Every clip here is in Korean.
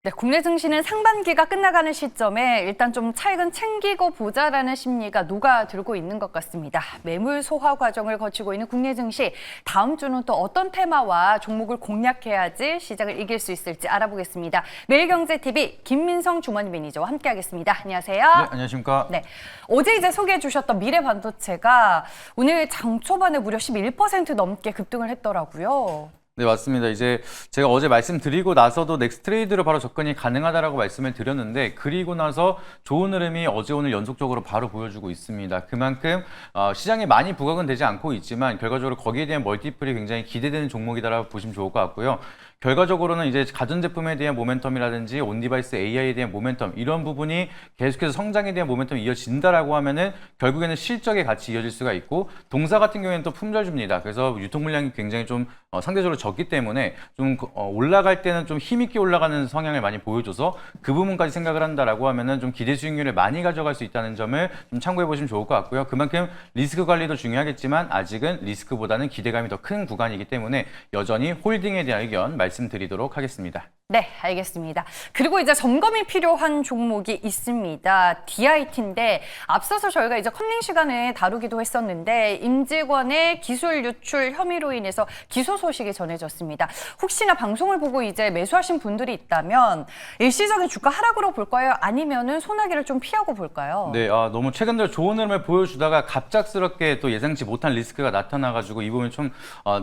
네, 국내 증시는 상반기가 끝나가는 시점에 일단 좀 차익은 챙기고 보자라는 심리가 녹아들고 있는 것 같습니다. 매물 소화 과정을 거치고 있는 국내 증시, 다음 주는 또 어떤 테마와 종목을 공략해야지 시장을 이길 수 있을지 알아보겠습니다. 매일경제TV 김민성 주머니 매니저와 함께하겠습니다. 안녕하세요. 네, 안녕하십니까. 네, 어제 이제 소개해 주셨던 미래반도체가 오늘 장 초반에 무려 11% 넘게 급등을 했더라고요. 네, 맞습니다. 이제 제가 어제 말씀드리고 나서도 넥스트레이드로 바로 접근이 가능하다라고 말씀을 드렸는데, 그리고 나서 좋은 흐름이 어제 오늘 연속적으로 바로 보여주고 있습니다. 그만큼 시장에 많이 부각은 되지 않고 있지만 결과적으로 거기에 대한 멀티플이 굉장히 기대되는 종목이다라고 보시면 좋을 것 같고요. 결과적으로는 이제 가전제품에 대한 모멘텀이라든지 온디바이스 AI에 대한 모멘텀, 이런 부분이 계속해서 성장에 대한 모멘텀이 이어진다라고 하면은 결국에는 실적에 같이 이어질 수가 있고, 동사 같은 경우에는 또 품절주입니다. 그래서 유통 물량이 굉장히 좀 상대적으로 적기 때문에 좀 올라갈 때는 좀 힘있게 올라가는 성향을 많이 보여줘서 그 부분까지 생각을 한다라고 하면은 좀 기대 수익률을 많이 가져갈 수 있다는 점을 좀 참고해 보시면 좋을 것 같고요. 그만큼 리스크 관리도 중요하겠지만 아직은 리스크보다는 기대감이 더 큰 구간이기 때문에 여전히 홀딩에 대한 의견 말씀드리도록 하겠습니다. 네, 알겠습니다. 그리고 이제 점검이 필요한 종목이 있습니다. DIT인데 앞서서 저희가 이제 컨닝 시간에 다루기도 했었는데 임직원의 기술 유출 혐의로 인해서 기소 소식이 전해졌습니다. 혹시나 방송을 보고 이제 매수하신 분들이 있다면 일시적인 주가 하락으로 볼까요? 아니면은 소나기를 좀 피하고 볼까요? 네, 너무 최근 들어 좋은 흐름을 보여주다가 갑작스럽게 또 예상치 못한 리스크가 나타나가지고 이 부분이 좀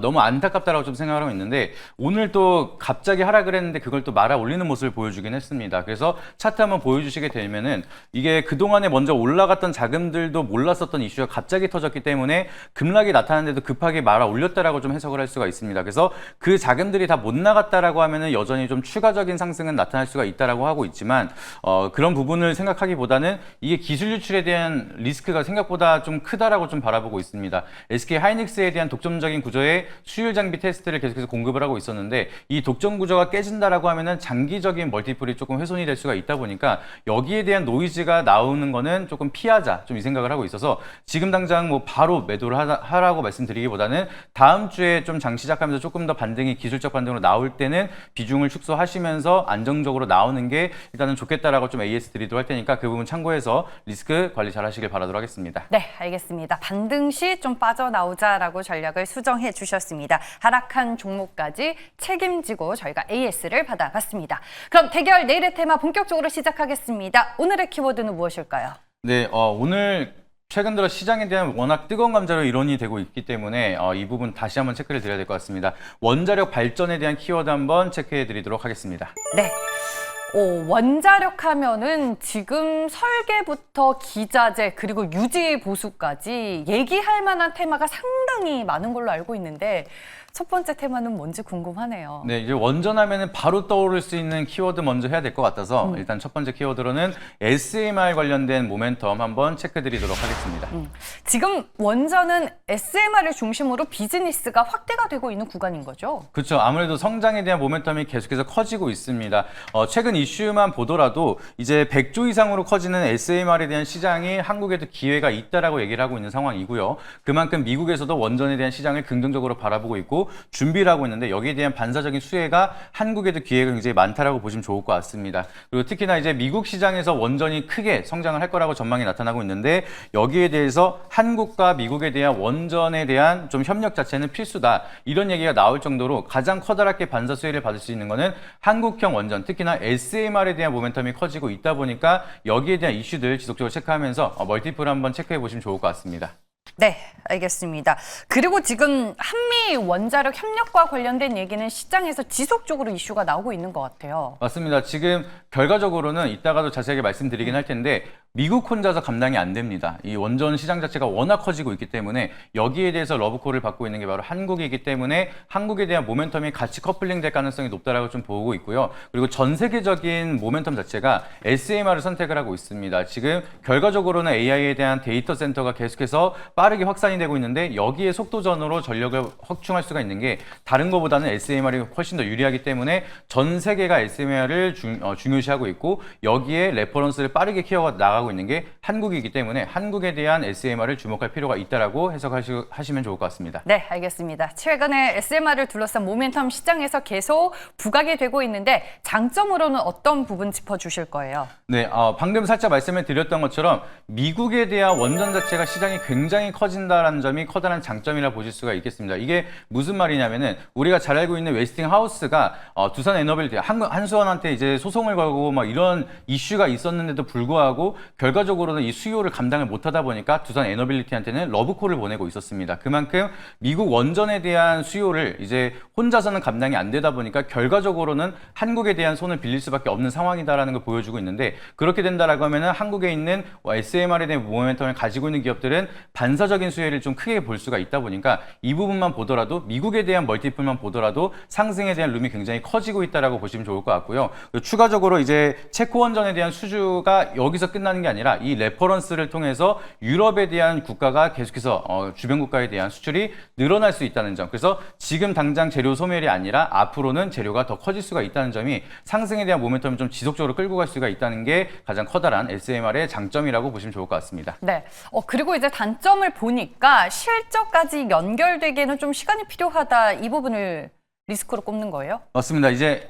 너무 안타깝다라고 좀 생각을 하고 있는데, 오늘 또 갑자기 하락을 했는데 그걸 또 말아 올리는 모습을 보여주긴 했습니다. 그래서 차트 한번 보여주시게 되면은 이게 그동안에 먼저 올라갔던 자금들도 몰랐었던 이슈가 갑자기 터졌기 때문에 급락이 나타났는데도 급하게 말아 올렸다라고 좀 해석을 할 수가 있습니다. 그래서 그 자금들이 다 못 나갔다라고 하면은 여전히 좀 추가적인 상승은 나타날 수가 있다라고 하고 있지만 그런 부분을 생각하기보다는 이게 기술 유출에 대한 리스크가 생각보다 좀 크다라고 좀 바라보고 있습니다. SK 하이닉스에 대한 독점적인 구조의 수율 장비 테스트를 계속해서 공급을 하고 있었는데, 이 독점 구조가 깨진다라고 하면은 장기적인 멀티플이 조금 훼손이 될 수가 있다 보니까 여기에 대한 노이즈가 나오는 거는 조금 피하자, 좀 이 생각을 하고 있어서 지금 당장 뭐 바로 매도를 하라고 말씀드리기보다는 다음 주에 좀 장 시작하면서 조금 더 반등이 기술적 반등으로 나올 때는 비중을 축소하시면서 안정적으로 나오는 게 일단은 좋겠다라고 좀 AS 드리도록 할 테니까 그 부분 참고해서 리스크 관리 잘 하시길 바라도록 하겠습니다. 네, 알겠습니다. 반등 시 좀 빠져나오자라고 전략을 수정해 주셨습니다. 하락한 종목까지 책임지고 저희가 AS를 받아봤습니다. 그럼 대결 내일의 테마 본격적으로 시작하겠습니다. 오늘의 키워드는 무엇일까요? 네, 오늘 최근 들어 시장에 대한 워낙 뜨거운 감자로 이론이 되고 있기 때문에 이 부분 다시 한번 체크를 드려야 될 것 같습니다. 원자력 발전에 대한 키워드 한번 체크해 드리도록 하겠습니다. 네. 원자력 하면은 지금 설계부터 기자재 그리고 유지 보수까지 얘기할 만한 테마가 상당히 많은 걸로 알고 있는데 첫 번째 테마는 뭔지 궁금하네요. 네, 이제 원전하면은 바로 떠오를 수 있는 키워드 먼저 해야 될 것 같아서 일단 첫 번째 키워드로는 SMR 관련된 모멘텀 한번 체크 드리도록 하겠습니다. 지금 원전은 SMR을 중심으로 비즈니스가 확대가 되고 있는 구간인 거죠? 그렇죠. 아무래도 성장에 대한 모멘텀이 계속해서 커지고 있습니다. 최근 이슈만 보더라도 이제 100조 이상으로 커지는 SMR에 대한 시장이 한국에도 기회가 있다라고 얘기를 하고 있는 상황이고요. 그만큼 미국에서도 원전에 대한 시장을 긍정적으로 바라보고 있고 준비를 하고 있는데, 여기에 대한 반사적인 수혜가 한국에도 기회가 굉장히 많다라고 보시면 좋을 것 같습니다. 그리고 특히나 이제 미국 시장에서 원전이 크게 성장을 할 거라고 전망이 나타나고 있는데, 여기에 대해서 한국과 미국에 대한 원전에 대한 좀 협력 자체는 필수다, 이런 얘기가 나올 정도로 가장 커다랗게 반사 수혜를 받을 수 있는 거는 한국형 원전, 특히나 SMR에 대한 모멘텀이 커지고 있다 보니까 여기에 대한 이슈들 지속적으로 체크하면서 멀티플 한번 체크해 보시면 좋을 것 같습니다. 네, 알겠습니다. 그리고 지금 한미 원자력 협력과 관련된 얘기는 시장에서 지속적으로 이슈가 나오고 있는 것 같아요. 맞습니다. 지금 결과적으로는 이따가도 자세하게 말씀드리긴 할 텐데 미국 혼자서 감당이 안 됩니다. 이 원전 시장 자체가 워낙 커지고 있기 때문에 여기에 대해서 러브콜을 받고 있는 게 바로 한국이기 때문에 한국에 대한 모멘텀이 같이 커플링 될 가능성이 높다라고 좀 보고 있고요. 그리고 전 세계적인 모멘텀 자체가 SMR을 선택을 하고 있습니다. 지금 결과적으로는 AI에 대한 데이터 센터가 계속해서 빠르게 확산이 되고 있는데, 여기에 속도전으로 전력을 확충할 수가 있는 게 다른 것보다는 SMR이 훨씬 더 유리하기 때문에 전 세계가 SMR을 중요시하고 있고, 여기에 레퍼런스를 빠르게 키워가 나가고 나가고 있는 게 한국이기 때문에 한국에 대한 SMR을 주목할 필요가 있다라고 해석하시면 좋을 것 같습니다. 네, 알겠습니다. 최근에 SMR을 둘러싼 모멘텀 시장에서 계속 부각이 되고 있는데 장점으로는 어떤 부분 짚어주실 거예요? 네, 방금 살짝 말씀을 드렸던 것처럼 미국에 대한 원전 자체가 시장이 굉장히 커진다는 점이 커다란 장점이라 보실 수가 있겠습니다. 이게 무슨 말이냐면은 우리가 잘 알고 있는 웨스팅하우스가 두산 에너빌리티 한수원한테 이제 소송을 걸고 막 이런 이슈가 있었는데도 불구하고 결과적으로는 이 수요를 감당을 못하다 보니까 두산 에너빌리티한테는 러브콜을 보내고 있었습니다. 그만큼 미국 원전에 대한 수요를 이제 혼자서는 감당이 안 되다 보니까 결과적으로는 한국에 대한 손을 빌릴 수밖에 없는 상황이다라는 걸 보여주고 있는데 그렇게 된다라고 하면은 한국에 있는 SMR에 대한 모멘텀을 가지고 있는 기업들은 반사적인 수혜를 좀 크게 볼 수가 있다 보니까 이 부분만 보더라도 미국에 대한 멀티플만 보더라도 상승에 대한 룸이 굉장히 커지고 있다라고 보시면 좋을 것 같고요. 추가적으로 이제 체코 원전에 대한 수주가 여기서 끝나는 게 아니라 이 레퍼런스를 통해서 유럽에 대한 국가가 계속해서 주변 국가에 대한 수출이 늘어날 수 있다는 점. 그래서 지금 당장 재료 소멸이 아니라 앞으로는 재료가 더 커질 수가 있다는 점이 상승에 대한 모멘텀을 좀 지속적으로 끌고 갈 수가 있다는 게 가장 커다란 SMR의 장점이라고 보시면 좋을 것 같습니다. 네. 그리고 이제 단점을 보니까 실적까지 연결되기에는 좀 시간이 필요하다. 이 부분을 리스크로 꼽는 거예요? 맞습니다. 이제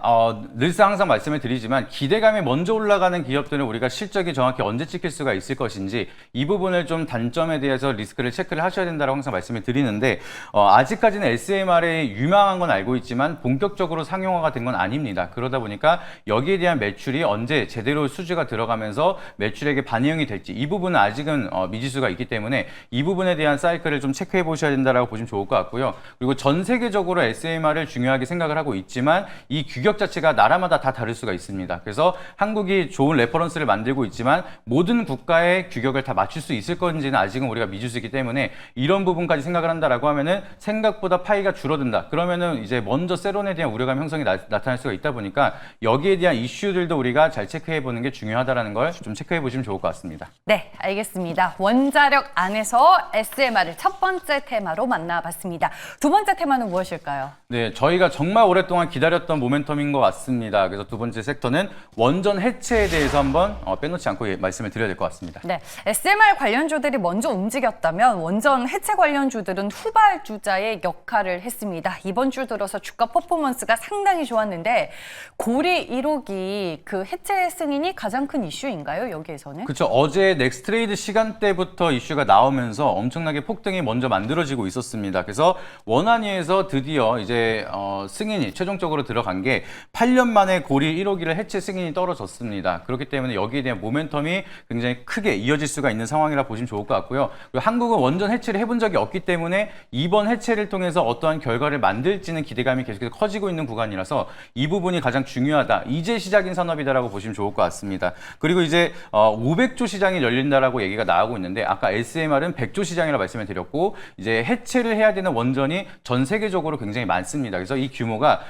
늘상 항상 말씀을 드리지만 기대감이 먼저 올라가는 기업들은 우리가 실적이 정확히 언제 찍힐 수가 있을 것인지 이 부분을 좀 단점에 대해서 리스크를 체크를 하셔야 된다고 항상 말씀을 드리는데 아직까지는 SMR이 유망한 건 알고 있지만 본격적으로 상용화가 된 건 아닙니다. 그러다 보니까 여기에 대한 매출이 언제 제대로 수주가 들어가면서 매출액에 반영이 될지 이 부분은 아직은 미지수가 있기 때문에 이 부분에 대한 사이클을 좀 체크해 보셔야 된다고 보시면 좋을 것 같고요. 그리고 전 세계적으로 SMR을 중요하게 생각을 하고 있지만 이 규격 자체가 나라마다 다 다를 수가 있습니다. 그래서 한국이 좋은 레퍼런스를 만들고 있지만 모든 국가의 규격을 다 맞출 수 있을 건지는 아직은 우리가 미지수이기 때문에 이런 부분까지 생각을 한다라고 하면은 생각보다 파이가 줄어든다. 그러면은 이제 먼저 세론에 대한 우려감 형성이 나타날 수가 있다 보니까 여기에 대한 이슈들도 우리가 잘 체크해 보는 게 중요하다라는 걸 좀 체크해 보시면 좋을 것 같습니다. 네, 알겠습니다. 원자력 안에서 SMR을 첫 번째 테마로 만나봤습니다. 두 번째 테마는 무엇일까요? 네, 저희가 정말 오랫동안 기다렸던 모멘텀인 것 같습니다. 그래서 두 번째 섹터는 원전 해체에 대해서 한번 빼놓지 않고 말씀을 드려야 될 것 같습니다. 네, SMR 관련주들이 먼저 움직였다면 원전 해체 관련주들은 후발주자의 역할을 했습니다. 이번 주 들어서 주가 퍼포먼스가 상당히 좋았는데 고리 1호기 그 해체 승인이 가장 큰 이슈인가요? 여기에서는? 그렇죠. 어제 넥스트레이드 시간대부터 이슈가 나오면서 엄청나게 폭등이 먼저 만들어지고 있었습니다. 그래서 원안위에서 드디어 이제 승인이 최종적으로 들어간 게 8년 만에 고리 1호기를 해체 승인이 떨어졌습니다. 그렇기 때문에 여기에 대한 모멘텀이 굉장히 크게 이어질 수가 있는 상황이라 보시면 좋을 것 같고요. 그리고 한국은 원전 해체를 해본 적이 없기 때문에 이번 해체를 통해서 어떠한 결과를 만들지는 기대감이 계속해서 커지고 있는 구간이라서 이 부분이 가장 중요하다. 이제 시작인 산업이다라고 보시면 좋을 것 같습니다. 그리고 이제 500조 시장이 열린다라고 얘기가 나오고 있는데 아까 SMR은 100조 시장이라고 말씀을 드렸고 이제 해체를 해야 되는 원전이 전 세계적으로 굉장히 많습니다. 그래서 이 규모가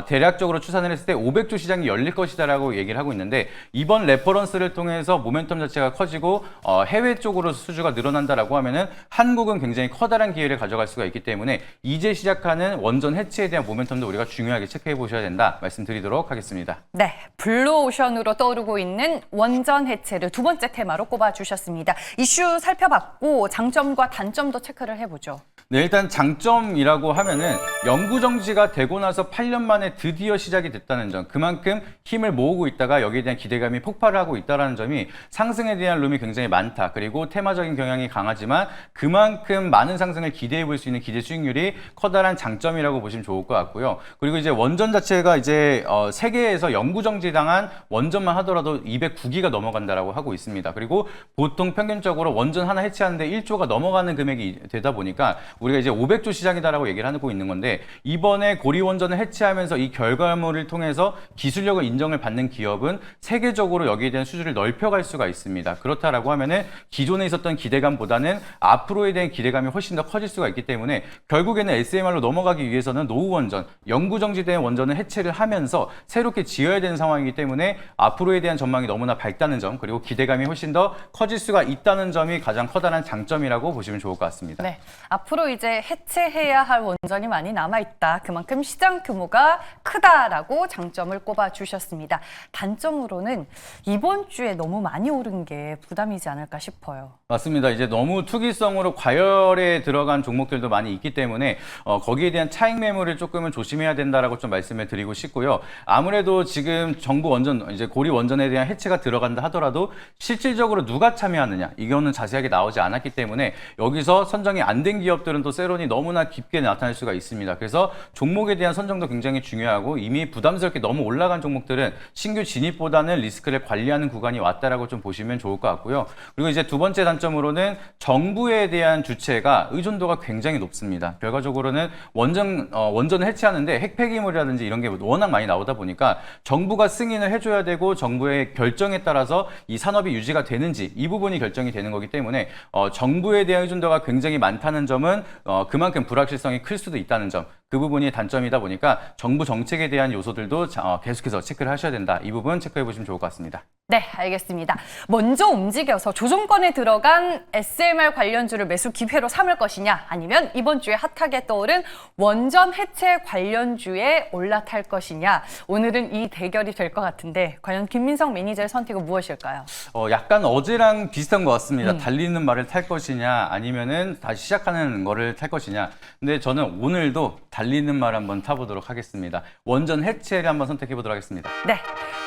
대략적으로 추산을 했을 때 500조 시장이 열릴 것이다라고 얘기를 하고 있는데 이번 레퍼런스를 통해서 모멘텀 자체가 커지고 해외 쪽으로 수주가 늘어난다라고 하면은 한국은 굉장히 커다란 기회를 가져갈 수가 있기 때문에 이제 시작하는 원전 해체에 대한 모멘텀도 우리가 중요하게 체크해 보셔야 된다 말씀드리도록 하겠습니다. 네, 블루오션으로 떠오르고 있는 원전 해체를 두 번째 테마로 꼽아주셨습니다. 이슈 살펴봤고 장점과 단점도 체크를 해보죠. 네, 일단 장점이라고 하면은 영구 정지가 되고 나서 8년 만에 드디어 시작이 됐다는 점, 그만큼 힘을 모으고 있다가 여기에 대한 기대감이 폭발을 하고 있다는 점이 상승에 대한 룸이 굉장히 많다. 그리고 테마적인 경향이 강하지만 그만큼 많은 상승을 기대해 볼 수 있는 기대 수익률이 커다란 장점이라고 보시면 좋을 것 같고요. 그리고 이제 원전 자체가 이제 세계에서 영구 정지당한 원전만 하더라도 209기가 넘어간다라고 하고 있습니다. 그리고 보통 평균적으로 원전 하나 해체하는데 1조가 넘어가는 금액이 되다 보니까 우리가 이제 500조 시장이다라고 얘기를 하고 있는 건데 이번에 고리 원전을 해체하면서 이 결과물을 통해서 기술력을 인정을 받는 기업은 세계적으로 여기에 대한 수주를 넓혀갈 수가 있습니다. 그렇다라고 하면은 기존에 있었던 기대감보다는 앞으로에 대한 기대감이 훨씬 더 커질 수가 있기 때문에 결국에는 SMR로 넘어가기 위해서는 노후 원전, 영구 정지된 원전을 해체를 하면서 새롭게 지어야 되는 상황이기 때문에 앞으로에 대한 전망이 너무나 밝다는 점 그리고 기대감이 훨씬 더 커질 수가 있다는 점이 가장 커다란 장점이라고 보시면 좋을 것 같습니다. 네, 앞으로 이제 해체해야 할 원전이 많이 남아있다. 그만큼 만큼 시장 규모가 크다라고 장점을 꼽아주셨습니다. 단점으로는 이번 주에 너무 많이 오른 게 부담이지 않을까 싶어요. 맞습니다. 이제 너무 투기성으로 과열에 들어간 종목들도 많이 있기 때문에 거기에 대한 차익 매물을 조금은 조심해야 된다라고 좀 말씀을 드리고 싶고요. 아무래도 지금 정부 원전, 이제 고리 원전에 대한 해체가 들어간다 하더라도 실질적으로 누가 참여하느냐, 이거는 자세하게 나오지 않았기 때문에 여기서 선정이 안 된 기업들은 또 세론이 너무나 깊게 나타날 수가 있습니다. 그래서 종목에 대한 선정도 굉장히 중요하고 이미 부담스럽게 너무 올라간 종목들은 신규 진입보다는 리스크를 관리하는 구간이 왔다라고 좀 보시면 좋을 것 같고요. 그리고 이제 두 번째 단점으로는 정부에 대한 주체가 의존도가 굉장히 높습니다. 결과적으로는 원전을 해체하는데 핵폐기물이라든지 이런 게 워낙 많이 나오다 보니까 정부가 승인을 해줘야 되고 정부의 결정에 따라서 이 산업이 유지가 되는지 이 부분이 결정이 되는 거기 때문에 정부에 대한 의존도가 굉장히 많다는 점은 그만큼 불확실성이 클 수도 있다는 점, 그 부분이 단점이다 보니까 정부 정책에 대한 요소들도 계속해서 체크를 하셔야 된다. 이 부분 체크해 보시면 좋을 것 같습니다. 네, 알겠습니다. 먼저 움직여서 조정권에 들어간 SMR 관련주를 매수 기회로 삼을 것이냐, 아니면 이번 주에 핫하게 떠오른 원전 해체 관련주에 올라탈 것이냐, 오늘은 이 대결이 될 것 같은데 과연 김민성 매니저의 선택은 무엇일까요? 약간 어제랑 비슷한 것 같습니다. 달리는 말을 탈 것이냐 아니면은 다시 시작하는 거를 탈 것이냐. 근데 저는 오늘도 달리는 말 한번 타보도록 하겠습니다. 원전 해체를 한번 선택해 보도록 하겠습니다. 네,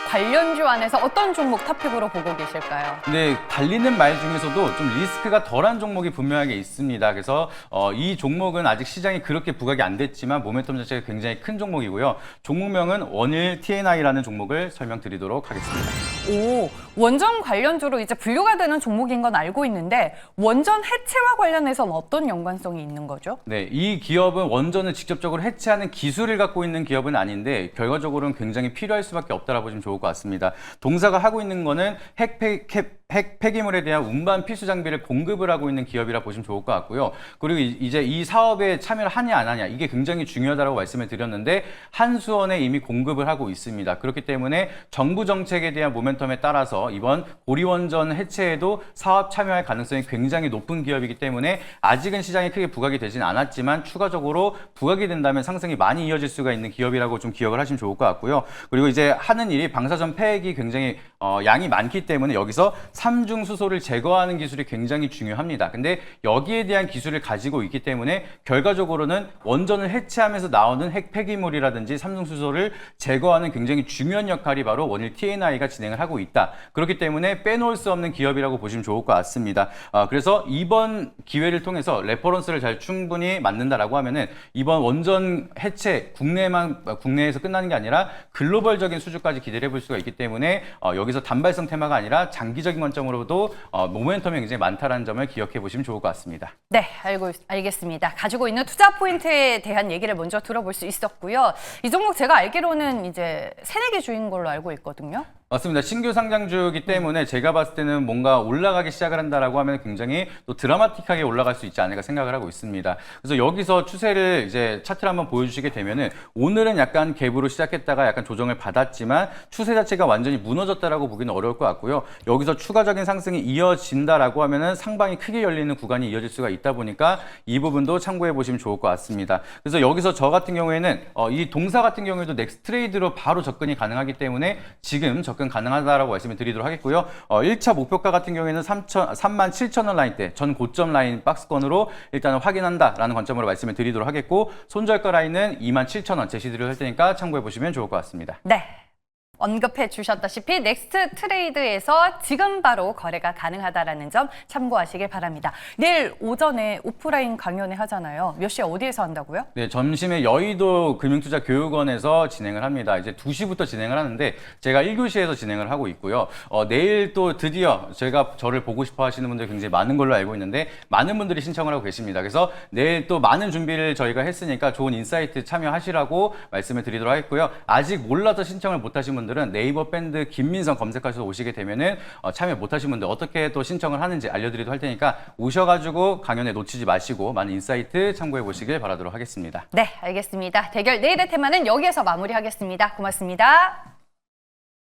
관련주 안에서 어떤 종목 탑픽으로 보고 계실까요? 네, 달리는 말 중에서도 좀 리스크가 덜한 종목이 분명하게 있습니다. 그래서 이 종목은 아직 시장이 그렇게 부각이 안 됐지만 모멘텀 자체가 굉장히 큰 종목이고요. 종목명은 원일 TNI라는 종목을 설명드리도록 하겠습니다. 오, 원전 관련주로 이제 분류가 되는 종목인 건 알고 있는데 원전 해체와 관련해서는 어떤 연관성이 있는 거죠? 네, 이 기업은 원전을 직접적으로 해체하는 기술을 갖고 있는 기업은 아닌데 결과적으로는 굉장히 필요할 수밖에 없다라고 보시면 좋을 것 같습니다. 동사가 하고 있는 거는 핵 폐기물에 대한 운반 필수 장비를 공급을 하고 있는 기업이라 보시면 좋을 것 같고요. 그리고 이제 이 사업에 참여를 하냐 안 하냐 이게 굉장히 중요하다고 말씀을 드렸는데 한수원에 이미 공급을 하고 있습니다. 그렇기 때문에 정부 정책에 대한 모멘텀에 따라서 이번 고리원전 해체에도 사업 참여할 가능성이 굉장히 높은 기업이기 때문에 아직은 시장에 크게 부각이 되진 않았지만 추가적으로 부각이 된다면 상승이 많이 이어질 수가 있는 기업이라고 좀 기억을 하시면 좋을 것 같고요. 그리고 이제 하는 일이 방사선 폐액이 굉장히 양이 많기 때문에 여기서 삼중 수소를 제거하는 기술이 굉장히 중요합니다. 근데 여기에 대한 기술을 가지고 있기 때문에 결과적으로는 원전을 해체하면서 나오는 핵 폐기물이라든지 삼중 수소를 제거하는 굉장히 중요한 역할이 바로 원일 TNI가 진행을 하고 있다. 그렇기 때문에 빼놓을 수 없는 기업이라고 보시면 좋을 것 같습니다. 그래서 이번 기회를 통해서 레퍼런스를 잘 충분히 맞는다라고 하면은 이번 원전 해체 국내에서 끝나는 게 아니라 글로벌적인 수주까지 기대를 해볼 수가 있기 때문에 여기서 단발성 테마가 아니라 장기적인 관점으로도 모멘텀이 굉장히 많다는 점을 기억해 보시면 좋을 것 같습니다. 네, 알겠습니다. 가지고 있는 투자 포인트에 대한 얘기를 먼저 들어볼 수 있었고요. 이 종목 제가 알기로는 이제 새내기 주인 걸로 알고 있거든요. 맞습니다. 신규 상장주이기 때문에 제가 봤을 때는 뭔가 올라가기 시작을 한다라고 하면 굉장히 또 드라마틱하게 올라갈 수 있지 않을까 생각을 하고 있습니다. 그래서 여기서 추세를 이제 차트를 한번 보여주시게 되면은 오늘은 약간 갭으로 시작했다가 약간 조정을 받았지만 추세 자체가 완전히 무너졌다라고 보기는 어려울 것 같고요. 여기서 추가적인 상승이 이어진다라고 하면은 상방이 크게 열리는 구간이 이어질 수가 있다 보니까 이 부분도 참고해 보시면 좋을 것 같습니다. 그래서 여기서 저 같은 경우에는 이 동사 같은 경우에도 넥스트 트레이드로 바로 접근이 가능하기 때문에 지금 접근 가능하다라고 말씀을 드리도록 하겠고요. 1차 목표가 같은 경우에는 37,000원 라인대 전 고점 라인 박스권으로 일단은 확인한다라는 관점으로 말씀을 드리도록 하겠고 손절가 라인은 27,000원 제시드릴 할 테니까 참고해 보시면 좋을 것 같습니다. 네. 언급해 주셨다시피 넥스트 트레이드에서 지금 바로 거래가 가능하다라는 점 참고하시길 바랍니다. 내일 오전에 오프라인 강연회 하잖아요. 몇 시에 어디에서 한다고요? 네, 점심에 여의도 금융투자교육원에서 진행을 합니다. 이제 2시부터 진행을 하는데 제가 1교시에서 진행을 하고 있고요. 내일 또 드디어 저를 보고 싶어 하시는 분들이 굉장히 많은 걸로 알고 있는데 많은 분들이 신청을 하고 계십니다. 그래서 내일 또 많은 준비를 저희가 했으니까 좋은 인사이트 참여하시라고 말씀을 드리도록 하겠고요. 아직 몰라서 신청을 못 하신 분들은 네이버 밴드 김민성 검색하셔서 오시게 되면은 참여 못하신 분들 어떻게 또 신청을 하는지 알려드리도록 할 테니까 오셔가지고 강연에 놓치지 마시고 많은 인사이트 참고해 보시길 바라도록 하겠습니다. 네, 알겠습니다. 대결 내일의 테마는 여기에서 마무리하겠습니다. 고맙습니다.